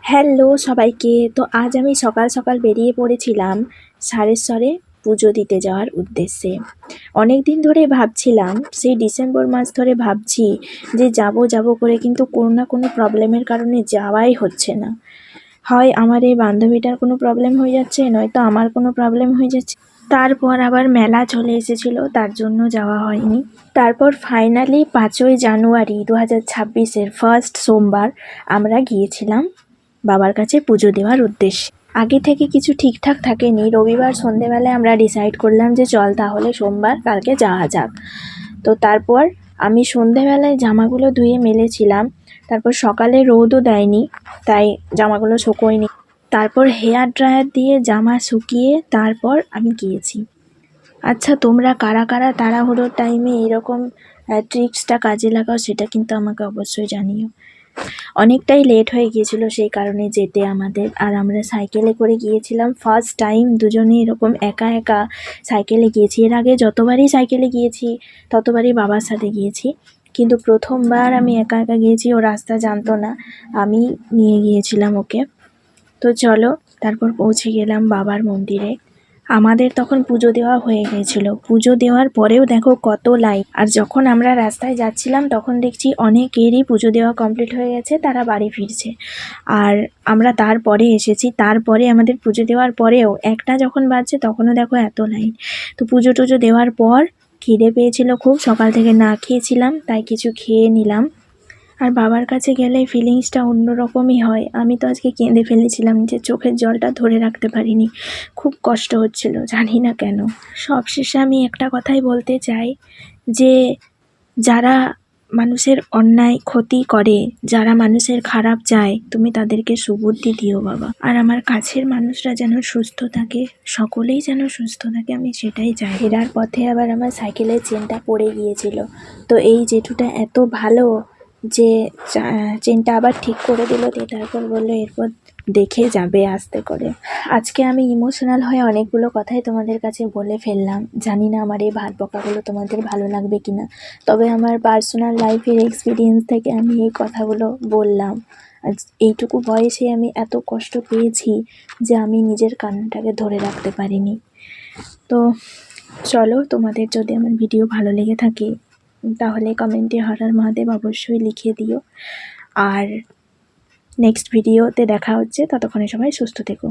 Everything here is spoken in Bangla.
হ্যালো সবাইকে। তো আজ আমি সকাল সকাল বেরিয়ে পড়েছিলাম সারেশ্বরে পুজো দিতে যাওয়ার উদ্দেশ্যে। অনেক দিন ধরে ভাবছিলাম, সেই ডিসেম্বর মাস ধরে ভাবছি যে যাব করে, কিন্তু কোনো না কোনো প্রবলেমের কারণে যাওয়াই হচ্ছে না। হয় আমার এই বান্ধবীটার কোনো প্রবলেম হয়ে যাচ্ছে, নয়তো আমার কোনো প্রবলেম হয়ে যাচ্ছে। তারপর আবার মেলা চলে এসেছিল, তার জন্য যাওয়া হয়নি। তারপর ফাইনালি 5ই জানুয়ারি 2026-এর ফার্স্ট সোমবার আমরা গিয়েছিলাম বাবার কাছে পুজো দেওয়ার উদ্দেশ্যে। আগে থেকে কিছু ঠিকঠাক থাকেনি। রবিবার সন্ধেবেলায় আমরা ডিসাইড করলাম যে চল তাহলে সোমবার কালকে যাওয়া যাক। তো তারপর আমি সন্ধেবেলায় জামাগুলো ধুয়ে মেলেছিলাম, তারপর সকালে রোদও দেয়নি, তাই জামাগুলো শুকোয়নি। তারপর হেয়ার ড্রায়ার দিয়ে জামা শুকিয়ে তারপর আমি গিয়েছি। আচ্ছা, তোমরা কারা কারা তাড়াহুড়োর টাইমে এরকম ট্রিক্সটা কাজে লাগাও, সেটা কিন্তু আমাকে অবশ্যই জানিও। অনেকটাই লেট হয়ে গিয়েছিল সেই কারণে যেতে আমাদের, আর আমরা সাইকেলে করে গিয়েছিলাম। ফার্স্ট টাইম দুজনে এরকম একা একা সাইকেলে গিয়েছি। এর আগে যতবারই সাইকেলে গিয়েছি ততবারই বাবার সাথে গিয়েছি, কিন্তু প্রথমবার আমি একা একা গিয়েছি। ও রাস্তা জানতো না, আমি নিয়ে গিয়েছিলাম ওকে। তো চলো, তারপর পৌঁছে গেলাম বাবার মন্দিরে। আমাদের তখন পুজো দেওয়া হয়ে গিয়েছিল। পুজো দেওয়ার পরেও দেখো কত লাইন। আর যখন আমরা রাস্তায় যাচ্ছিলাম তখন দেখছি অনেকেরই পুজো দেওয়া কমপ্লিট হয়ে গেছে, তারা বাড়ি ফিরছে। আর আমরা তারপরে এসেছি। তারপরে আমাদের পুজো দেওয়ার পরেও একটা যখন বাজছে তখনও দেখো এত লাইন। তো পুজো টুজো দেওয়ার পর খিদে পেয়েছিল খুব, সকাল থেকে না খেয়েছিলাম, তাই কিছু খেয়ে নিলাম। আর বাবার কাছে গেলে ফিলিংসটা অন্যরকমই হয়। আমি তো আজকে কেঁদে ফেলেছিলাম, যে চোখের জলটা ধরে রাখতে পারিনি। খুব কষ্ট হচ্ছিল, জানি না কেন। সবশেষে আমি একটা কথাই বলতে চাই, যে যারা মানুষের অন্যায় ক্ষতি করে, যারা মানুষের খারাপ চায়, তুমি তাদেরকে সুবুদ্ধি দিও বাবা। আর আমার কাছের মানুষরা যেন সুস্থ থাকে, সকলেই যেন সুস্থ থাকে, আমি সেটাই চাই। ফেরার পথে আবার আমার সাইকেলের চেনটা পড়ে গিয়েছিল। তো এই জেঠুটা এত ভালো যে চেনটা আবার ঠিক করে দিল, দিয়ে তারপর বললো এরপর দেখে যাবে আস্তে করে। আজকে আমি ইমোশনাল হয়ে অনেকগুলো কথাই তোমাদের কাছে বলে ফেললাম। জানি না আমার এই ভাট বকাগুলো তোমাদের ভালো লাগবে কিনা, তবে আমার পার্সোনাল লাইফের এক্সপিরিয়েন্স থেকে আমি এই কথাগুলো বললাম। আজ এইটুকু বয়সে আমি এত কষ্ট পেয়েছি যে আমি নিজের কান্নাটাকে ধরে রাখতে পারিনি। তো চলো, তোমাদের যদি আমার ভিডিও ভালো লেগে থাকে তাহলে কমেন্টে হর হর মহাদেব অবশ্যই লিখে দিও। আর নেক্সট ভিডিওতে দেখা হচ্ছে, ততক্ষণে সবাই সুস্থ থেকো।